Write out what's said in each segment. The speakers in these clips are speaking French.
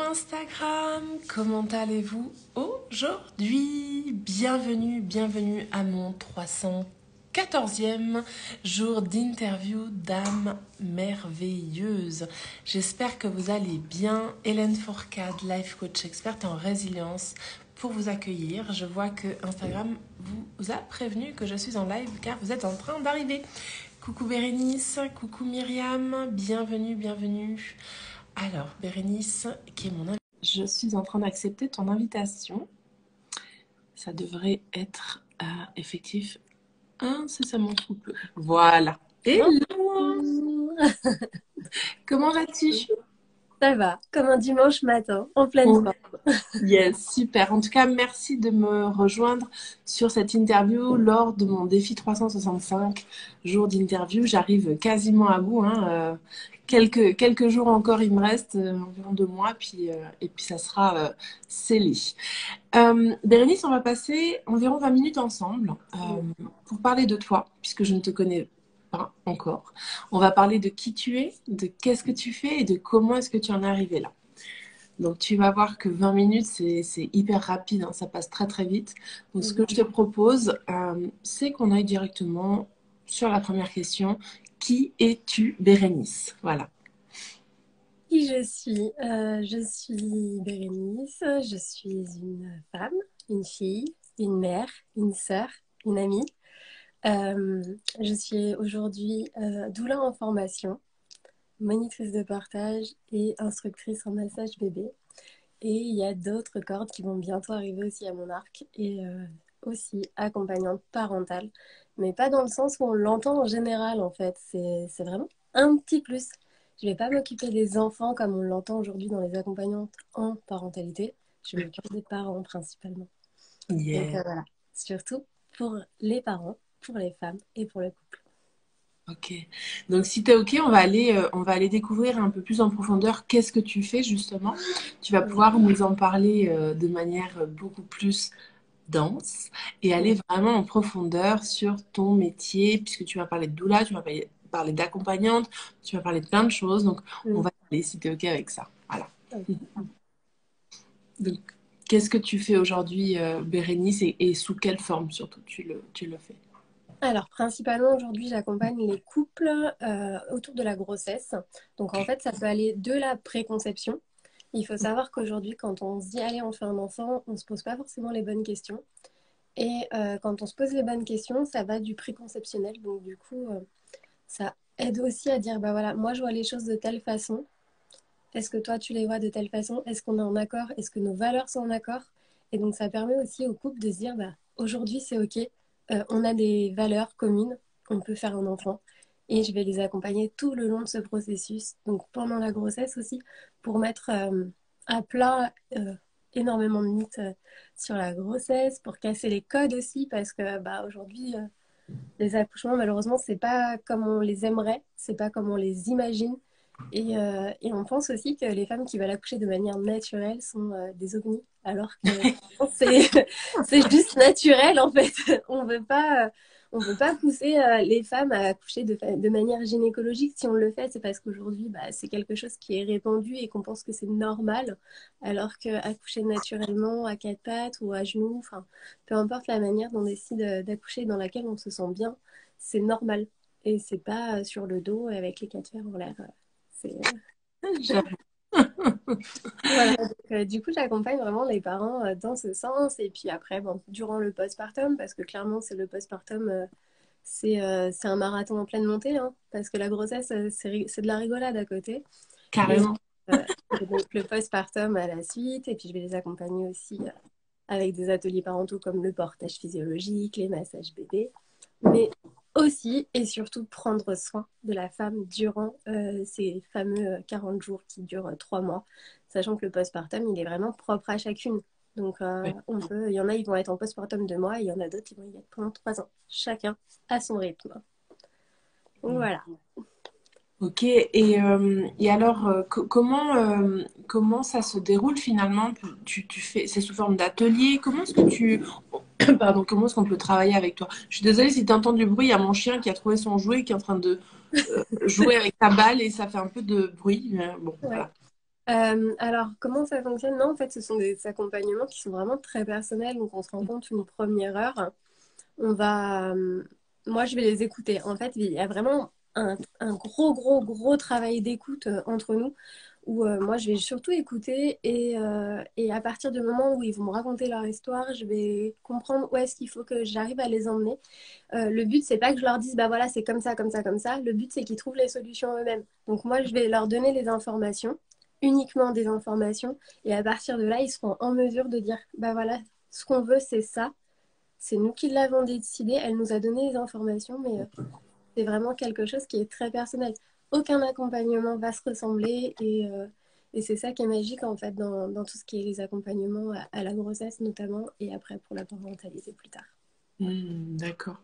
Instagram, comment allez-vous aujourd'hui? Bienvenue à mon 314e jour d'interview d'âme merveilleuse. J'espère que vous allez bien. Hélène Fourcade, life coach experte en résilience pour vous accueillir. Je vois que Instagram vous a prévenu que je suis en live car vous êtes en train d'arriver. Coucou Bérénice, coucou Myriam, bienvenue. Alors, Bérénice, qui est mon invitée, je suis en train d'accepter ton invitation. Ça devrait être effectif incessamment sous peu. Voilà. Hello. Comment vas-tu? Ça va, comme un dimanche matin, en pleine forme. Yes, super. En tout cas, merci de me rejoindre sur cette interview lors de mon défi 365 jours d'interview. J'arrive quasiment à bout. Quelques jours encore, il me reste environ 2 mois, et puis ça sera scellé. Bérénice, on va passer environ 20 minutes ensemble pour parler de toi, puisque je ne te connais pas encore. On va parler de qui tu es, de qu'est-ce que tu fais et de comment est-ce que tu en es arrivé là. Donc, tu vas voir que 20 minutes, c'est hyper rapide, hein, ça passe très très vite. Donc, ce que je te propose, c'est qu'on aille directement sur la première question. Qui es-tu, Bérénice? Voilà. Qui je suis? Je suis Bérénice, je suis une femme, une fille, une mère, une sœur, une amie. Je suis aujourd'hui doula en formation, monitrice de partage et instructrice en massage bébé. Et il y a d'autres cordes qui vont bientôt arriver aussi à mon arc et aussi accompagnante parentale, mais pas dans le sens où on l'entend en général en fait. C'est vraiment un petit plus. Je vais pas m'occuper des enfants comme on l'entend aujourd'hui dans les accompagnantes en parentalité. Je m'occupe des parents principalement. Donc Yeah. voilà, surtout pour les parents, pour les femmes et pour le couple. Ok. Donc, si tu es ok, on va aller découvrir un peu plus en profondeur qu'est-ce que tu fais justement. Tu vas pouvoir nous en parler de manière beaucoup plus dense et aller vraiment en profondeur sur ton métier, puisque tu vas parler de doula, tu vas parler d'accompagnante, tu vas parler de plein de choses. Donc, on va aller si tu es ok avec ça. Voilà. Donc, qu'est-ce que tu fais aujourd'hui, Bérénice, et sous quelle forme surtout tu le fais? Alors, principalement, aujourd'hui, j'accompagne les couples autour de la grossesse. Donc, en fait, ça peut aller de la préconception. Il faut savoir qu'aujourd'hui, quand on se dit, allez, on fait un enfant, on ne se pose pas forcément les bonnes questions. Et quand on se pose les bonnes questions, ça va du préconceptionnel. Donc, du coup, ça aide aussi à dire, bah voilà, moi, je vois les choses de telle façon. Est-ce que toi, tu les vois de telle façon? Est-ce qu'on est en accord? Est-ce que nos valeurs sont en accord? Et donc, ça permet aussi au couple de se dire, bah, aujourd'hui, c'est OK. On a des valeurs communes. On peut faire un enfant. Et je vais les accompagner tout le long de ce processus. Donc, pendant la grossesse aussi, pour mettre à plat énormément de mythes sur la grossesse, pour casser les codes aussi, parce que bah, aujourd'hui, les accouchements, malheureusement, c'est pas comme on les aimerait, c'est pas comme on les imagine. Et on pense aussi que les femmes qui veulent accoucher de manière naturelle sont des ovnis, alors que c'est c'est juste naturel en fait. On veut pas pousser les femmes à accoucher de manière gynécologique. Si on le fait, c'est parce qu'aujourd'hui, bah, c'est quelque chose qui est répandu et qu'on pense que c'est normal, alors que accoucher naturellement à quatre pattes ou à genoux, enfin, peu importe la manière dont on décide d'accoucher dans laquelle on se sent bien, c'est normal. Et c'est pas sur le dos avec les quatre fers en l'air. C'est... J'avoue. Voilà, donc, du coup, j'accompagne vraiment les parents dans ce sens. Et puis après, bon, durant le postpartum, parce que clairement, c'est le postpartum, c'est un marathon en pleine montée, hein, parce que la grossesse, c'est de la rigolade à côté. Et, Carrément. euh, et donc, le postpartum à la suite. Et puis, je vais les accompagner aussi avec des ateliers parentaux comme le portage physiologique, les massages bébés, mais aussi et surtout prendre soin de la femme durant ces fameux 40 jours qui durent 3 mois, sachant que le postpartum, il est vraiment propre à chacune. Donc, il y en a, ils vont être en postpartum 2 mois, et il y en a d'autres, qui vont y être pendant 3 ans. Chacun à son rythme. Donc, voilà. Ok, et alors comment ça se déroule finalement? Tu fais, c'est sous forme d'atelier? Comment est-ce que pardon, comment est-ce qu'on peut travailler avec toi? Je suis désolée si tu entends du bruit, il y a mon chien qui a trouvé son jouet, qui est en train de jouer avec ta balle et ça fait un peu de bruit. Mais bon, Ouais. voilà. Alors, comment ça fonctionne? Non, en fait, ce sont des accompagnements qui sont vraiment très personnels. Donc, on se rend compte une première heure. On va, moi, je vais les écouter. En fait, il y a vraiment un gros, gros, gros travail d'écoute entre nous, où moi, je vais surtout écouter et à partir du moment où ils vont me raconter leur histoire, je vais comprendre où est-ce qu'il faut que j'arrive à les emmener. Le but, c'est pas que je leur dise, bah voilà, c'est comme ça, comme ça, comme ça. Le but, c'est qu'ils trouvent les solutions eux-mêmes. Donc, moi, je vais leur donner les informations, uniquement des informations, et à partir de là, ils seront en mesure de dire, bah voilà, ce qu'on veut, c'est ça, c'est nous qui l'avons décidé, elle nous a donné les informations, mais c'est vraiment quelque chose qui est très personnel. Aucun accompagnement va se ressembler et c'est ça qui est magique en fait dans tout ce qui est les accompagnements à la grossesse notamment et après pour la parentalité plus tard. D'accord.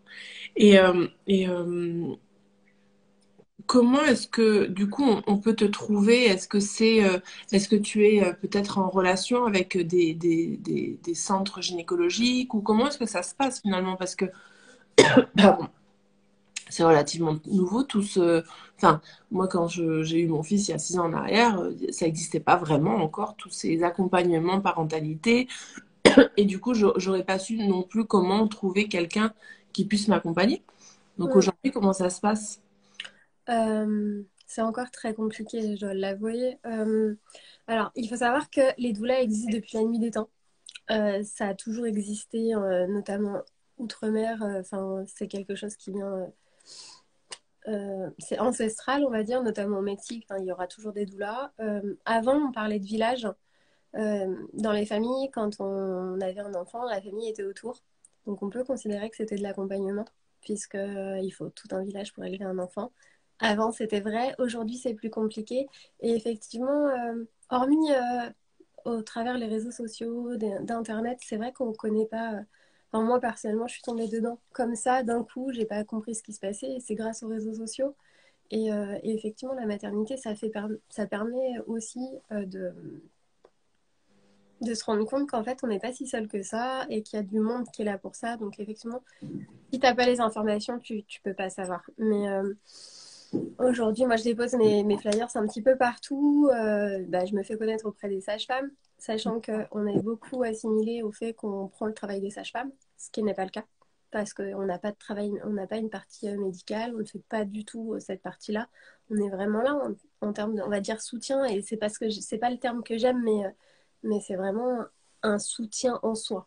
Et comment est-ce que, du coup, on peut te trouver? Est-ce que tu es peut-être en relation avec des centres gynécologiques ou comment est-ce que ça se passe finalement? Parce que, pardon, c'est relativement nouveau tout ce... Enfin, moi, quand j'ai eu mon fils il y a 6 ans en arrière, ça n'existait pas vraiment encore, tous ces accompagnements parentalité. Et du coup, j'aurais pas su non plus comment trouver quelqu'un qui puisse m'accompagner. Donc Mm. aujourd'hui, comment ça se passe? C'est encore très compliqué, je dois l'avouer. Alors, il faut savoir que les doulas existent depuis la nuit des temps. Ça a toujours existé, notamment outre-mer. Enfin, c'est quelque chose qui vient c'est ancestral, on va dire, notamment au Mexique. Enfin, il y aura toujours des doulas. Avant, on parlait de village. Dans les familles, quand on avait un enfant, la famille était autour. Donc, on peut considérer que c'était de l'accompagnement, puisque il faut tout un village pour élever un enfant. Avant, c'était vrai. Aujourd'hui, c'est plus compliqué. Et effectivement, hormis au travers les réseaux sociaux, d'Internet, c'est vrai qu'on ne connaît pas. Enfin, moi, personnellement, je suis tombée dedans comme ça, d'un coup, j'ai pas compris ce qui se passait. Et c'est grâce aux réseaux sociaux. Et effectivement, la maternité, ça permet aussi de se rendre compte qu'en fait, on n'est pas si seul que ça et qu'il y a du monde qui est là pour ça. Donc, effectivement, si tu n'as pas les informations, tu ne peux pas savoir. Mais aujourd'hui, moi, je dépose mes flyers un petit peu partout. Bah, je me fais connaître auprès des sages-femmes, sachant qu'on est beaucoup assimilé au fait qu'on prend le travail des sages-femmes, ce qui n'est pas le cas. Parce qu'on n'a pas de travail, on n'a pas une partie médicale, on ne fait pas du tout cette partie-là. On est vraiment là en termes de, on va dire, soutien, et c'est parce que c'est pas le terme que j'aime, mais c'est vraiment un soutien en soi.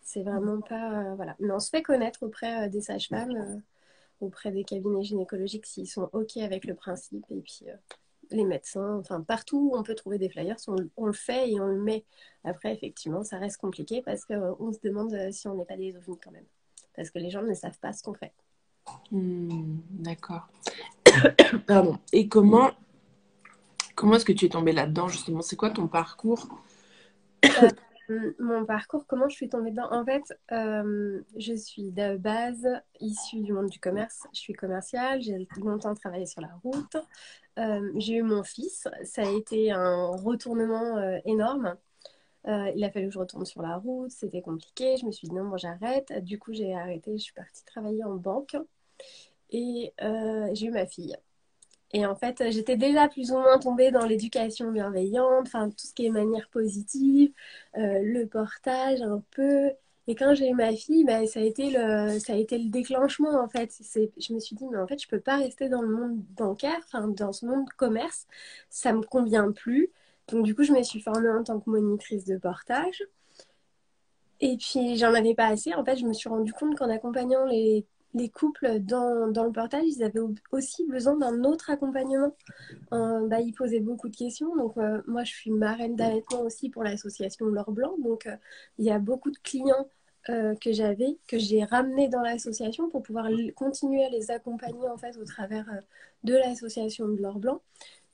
C'est vraiment pas, voilà. Mais on se fait connaître auprès des sages-femmes, auprès des cabinets gynécologiques s'ils sont OK avec le principe. Et puis les médecins, enfin partout où on peut trouver des flyers, on le fait et on le met. Après, effectivement, ça reste compliqué parce qu'on se demande si on n'est pas des ovnis quand même. Parce que les gens ne savent pas ce qu'on fait. D'accord. Pardon. Et comment est-ce que tu es tombée là-dedans, justement? C'est quoi ton parcours? Mon parcours, comment je suis tombée dedans? En fait, je suis de base issue du monde du commerce. Je suis commerciale, j'ai longtemps travaillé sur la route. J'ai eu mon fils. Ça a été un retournement énorme. Il a fallu que je retourne sur la route, c'était compliqué. Je me suis dit non, bon, j'arrête. Du coup, j'ai arrêté, je suis partie travailler en banque et j'ai eu ma fille. Et en fait, j'étais déjà plus ou moins tombée dans l'éducation bienveillante, enfin tout ce qui est manière positive, le portage un peu. Et quand j'ai eu ma fille, bah, ça a été le déclenchement en fait. Je me suis dit, mais en fait, je peux pas rester dans le monde bancaire, enfin dans ce monde commerce, ça me convient plus. Donc du coup, je me suis formée en tant que monitrice de portage. Et puis, j'en avais pas assez. En fait, je me suis rendu compte qu'en accompagnant les couples dans le portage, ils avaient aussi besoin d'un autre accompagnement. Bah, ils posaient beaucoup de questions. Donc, moi, je suis marraine d'allaitement aussi pour l'association L'Or Blanc. Donc, il y a beaucoup de clients que j'avais, que j'ai ramenés dans l'association pour pouvoir continuer à les accompagner en fait au travers de l'association de L'Or Blanc.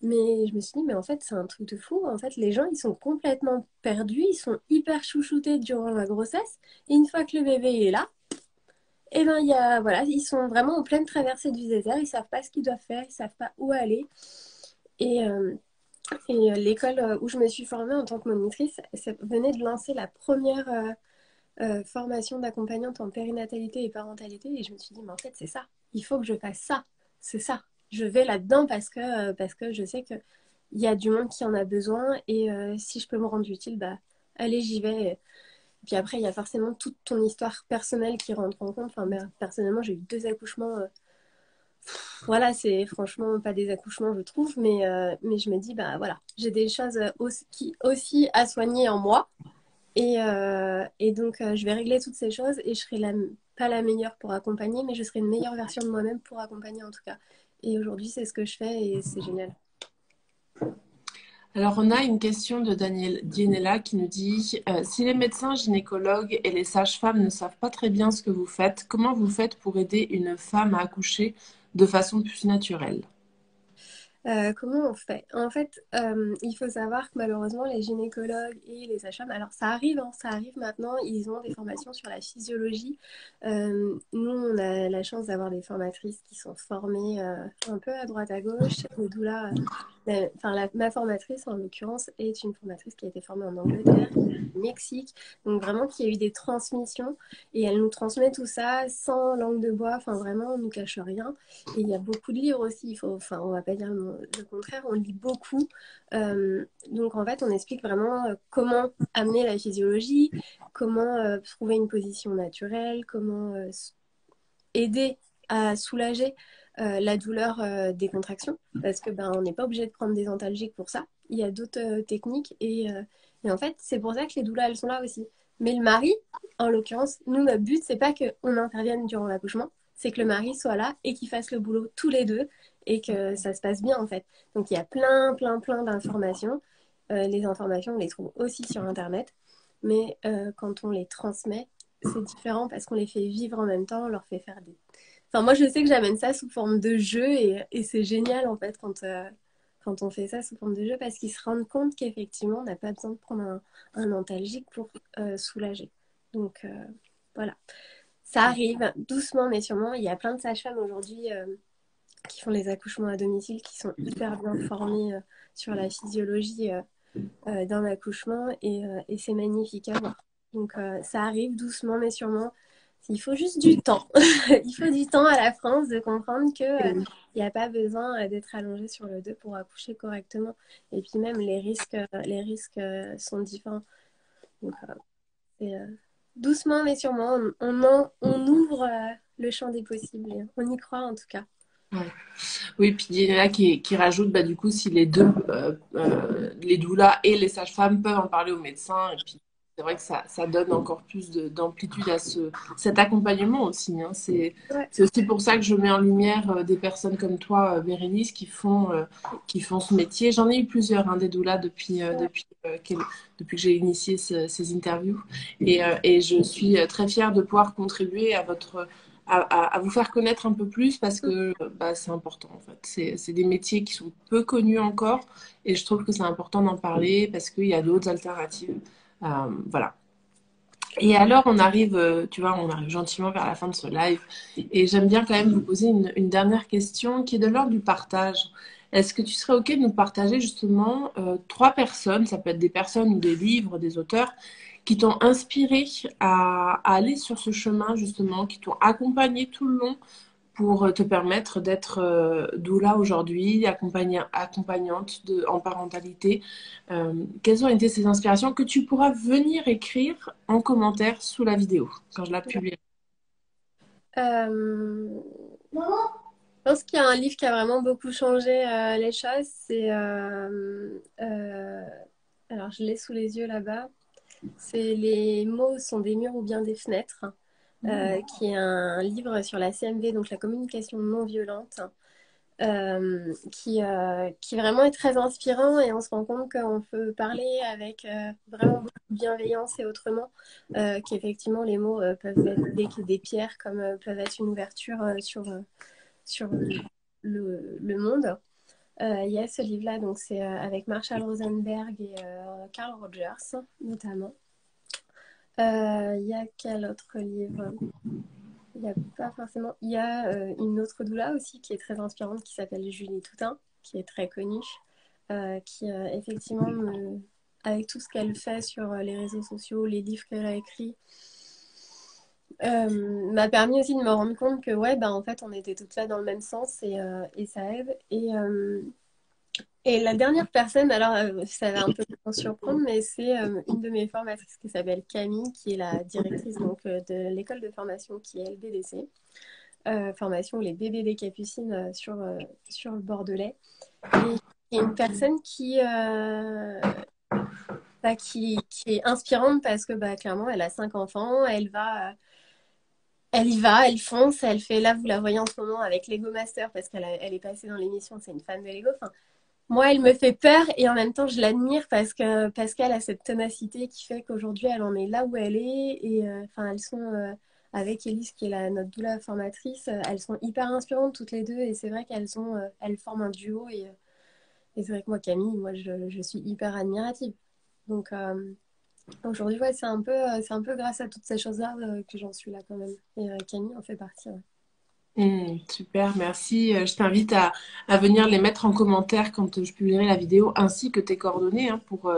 Mais je me suis dit, mais en fait, c'est un truc de fou. En fait, les gens, ils sont complètement perdus. Ils sont hyper chouchoutés durant la grossesse. Et une fois que le bébé est là, et ben, voilà, ils sont vraiment en pleine traversée du désert. Ils savent pas ce qu'ils doivent faire. Ils savent pas où aller. Et, l'école où je me suis formée en tant que monitrice, ça venait de lancer la première formation d'accompagnante en périnatalité et parentalité. Et je me suis dit, mais en fait, c'est ça. Il faut que je fasse ça. C'est ça. Je vais là-dedans parce que je sais que il y a du monde qui en a besoin et si je peux me rendre utile, bah allez, j'y vais. Et puis après, il y a forcément toute ton histoire personnelle qui rentre en compte. Enfin, personnellement, j'ai eu 2 accouchements. Voilà, c'est franchement pas des accouchements, je trouve, mais je me dis, bah voilà, j'ai des choses aussi à soigner en moi. Et donc, je vais régler toutes ces choses et je serai pas la meilleure pour accompagner, mais je serai une meilleure version de moi-même pour accompagner en tout cas. Et aujourd'hui, c'est ce que je fais et c'est génial. Alors, on a une question de Daniel Dienella qui nous dit si les médecins gynécologues et les sages-femmes ne savent pas très bien ce que vous faites, comment vous faites pour aider une femme à accoucher de façon plus naturelle? Comment on fait? En fait, il faut savoir que malheureusement, les gynécologues et les sages-femmes, alors ça arrive, hein, ça arrive maintenant, ils ont des formations sur la physiologie. Nous, on a la chance d'avoir des formatrices qui sont formées un peu à droite à gauche. Les doulas, ma formatrice, en l'occurrence, est une formatrice qui a été formée en Angleterre, au Mexique, donc vraiment qui a eu des transmissions et elle nous transmet tout ça sans langue de bois, enfin vraiment, on ne nous cache rien. Et il y a beaucoup de livres aussi, enfin, on va pas dire le contraire, on lit beaucoup. Donc en fait, on explique vraiment comment amener la physiologie, comment trouver une position naturelle, comment aider à soulager la douleur des contractions, parce que ben, on n'est pas obligé de prendre des antalgiques pour ça. Il y a d'autres techniques et en fait, c'est pour ça que les douleurs, elles sont là aussi. Mais le mari, en l'occurrence, nous, notre but, c'est pas qu'on intervienne durant l'accouchement, c'est que le mari soit là et qu'ils fassent le boulot tous les deux et que ça se passe bien en fait. Donc il y a plein d'informations. Les informations, on les trouve aussi sur Internet, mais quand on les transmet, c'est différent parce qu'on les fait vivre en même temps, on leur fait faire des... Enfin, moi, je sais que j'amène ça sous forme de jeu et c'est génial en fait quand on fait ça sous forme de jeu parce qu'ils se rendent compte qu'effectivement, on n'a pas besoin de prendre un antalgique pour soulager. Donc voilà. Ça arrive doucement mais sûrement. Il y a plein de sages-femmes aujourd'hui qui font les accouchements à domicile, qui sont hyper bien formées sur la physiologie d'un accouchement et c'est magnifique à voir. Donc ça arrive doucement mais sûrement. Il faut juste du temps. Il faut du temps à la France de comprendre que il n'y a pas besoin d'être allongé sur le dos pour accoucher correctement. Et puis même les risques sont différents. Donc c'est doucement mais sûrement, on ouvre le champ des possibles. On y croit en tout cas. Ouais. Oui, puis il y en a qui rajoute, bah, du coup, si les deux, les doulas et les sages-femmes peuvent en parler aux médecins, et puis c'est vrai que ça donne encore plus d'amplitude à cet accompagnement aussi, hein. Ouais. C'est aussi pour ça que je mets en lumière des personnes comme toi, Bérénice, qui font ce métier. J'en ai eu plusieurs, hein, des doulas Ouais. depuis que j'ai initié ces interviews. Et je suis très fière de pouvoir contribuer à vous faire connaître un peu plus parce que bah, c'est important en fait. C'est des métiers qui sont peu connus encore et je trouve que c'est important d'en parler parce qu'il y a d'autres alternatives. Voilà. Et alors on arrive gentiment vers la fin de ce live et j'aime bien quand même vous poser une dernière question qui est de l'ordre du partage. Est-ce que tu serais OK de nous partager justement 3 personnes, ça peut être des personnes ou des livres, des auteurs, qui t'ont inspiré à aller sur ce chemin justement, qui t'ont accompagné tout le long pour te permettre d'être doula aujourd'hui, accompagnante en parentalité. Quelles ont été ces inspirations que tu pourras venir écrire en commentaire sous la vidéo quand je la publierai? Euh, Je pense qu'il y a un livre qui a vraiment beaucoup changé les choses. Alors, je l'ai sous les yeux là-bas. C'est Les mots sont des murs ou bien des fenêtres, qui est un livre sur la CMV, donc la communication non violente, qui vraiment est très inspirant et on se rend compte qu'on peut parler avec vraiment beaucoup de bienveillance et autrement, qu'effectivement les mots peuvent être des pierres comme peuvent être une ouverture sur le monde. Il y a ce livre-là, donc c'est avec Marshall Rosenberg et Carl Rogers notamment. Il y a quel autre livre? Il n'y a pas forcément. Il y a une autre doula aussi qui est très inspirante qui s'appelle Julie Toutain, qui est très connue, qui effectivement, avec tout ce qu'elle fait sur les réseaux sociaux, les livres qu'elle a écrits, m'a permis aussi de me rendre compte que ouais, bah, en fait, on était toutes là dans le même sens et ça aide. Et la dernière personne, alors ça va un peu vous surprendre, mais c'est une de mes formatrices qui s'appelle Camille, qui est la directrice donc, de l'école de formation qui est LBDC, formation les bébés des Capucines sur le Bordelais. Et c'est une personne qui est inspirante parce que bah, clairement, elle a 5 enfants, elle y va, elle fonce, elle fait, là vous la voyez en ce moment avec Lego Master parce elle est passée dans l'émission, c'est une fan de Lego. Enfin, moi, elle me fait peur et en même temps, je l'admire parce qu'elle a cette ténacité qui fait qu'aujourd'hui, elle en est là où elle est. Et enfin, elles sont avec Elise, qui est notre doula formatrice, elles sont hyper inspirantes toutes les deux. Et c'est vrai elles forment un duo. Et c'est vrai que moi, Camille, moi, je suis hyper admirative. Donc aujourd'hui, ouais, c'est un peu grâce à toutes ces choses-là que j'en suis là quand même. Et Camille en fait partie. Ouais. Super, merci. Je t'invite à venir les mettre en commentaire quand je publierai la vidéo, ainsi que tes coordonnées, hein, pour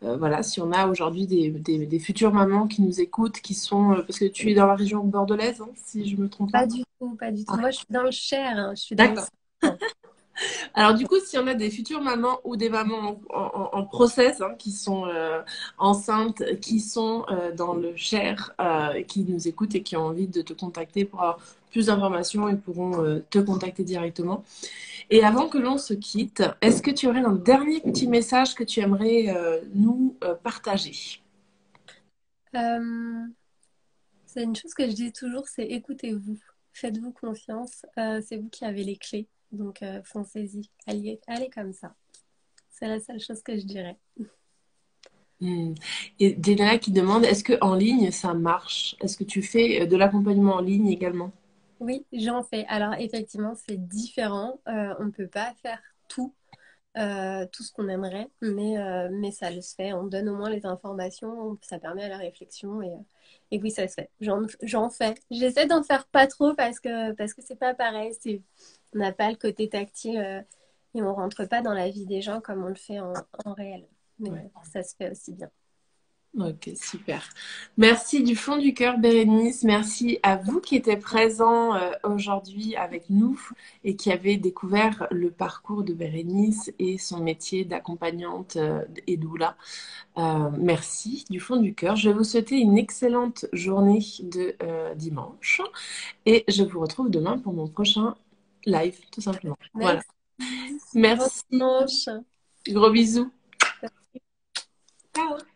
voilà, si on a aujourd'hui des futures mamans qui nous écoutent, qui sont parce que tu es dans la région bordelaise, hein, si je me trompe Pas pas. du tout, pas du tout. Ah, Moi, je suis dans le Cher, hein, je suis dans le d'accord. centre. Alors du coup, si on a des futures mamans ou des mamans en process, hein, qui sont enceintes, qui sont dans le Cher, qui nous écoutent et qui ont envie de te contacter pour avoir plus d'informations, ils pourront te contacter directement. Et avant que l'on se quitte, est-ce que tu aurais un dernier petit message que tu aimerais nous partager? Euh, c'est une chose que je dis toujours, c'est écoutez-vous, faites-vous confiance, c'est vous qui avez les clés, donc foncez-y, allez comme ça. C'est la seule chose que je dirais. Hmm. Et Dena qui demande, est-ce que en ligne ça marche? Est-ce que tu fais de l'accompagnement en ligne également? Oui, j'en fais. Alors effectivement, c'est différent. On ne peut pas faire tout ce qu'on aimerait, mais ça le se fait. On donne au moins les informations, ça permet à la réflexion et oui, ça se fait. J'en fais. J'essaie d'en faire pas trop parce que c'est pas pareil. On n'a pas le côté tactile et on rentre pas dans la vie des gens comme on le fait en réel. Mais Ouais. ça se fait aussi bien. Ok, super. Merci du fond du cœur, Bérénice. Merci à vous qui étiez présents aujourd'hui avec nous et qui avez découvert le parcours de Bérénice et son métier d'accompagnante et doula. Merci du fond du cœur. Je vais vous souhaiter une excellente journée de dimanche et je vous retrouve demain pour mon prochain live, tout simplement. Voilà. Merci. Bon Merci. dimanche. Gros bisous. Ciao.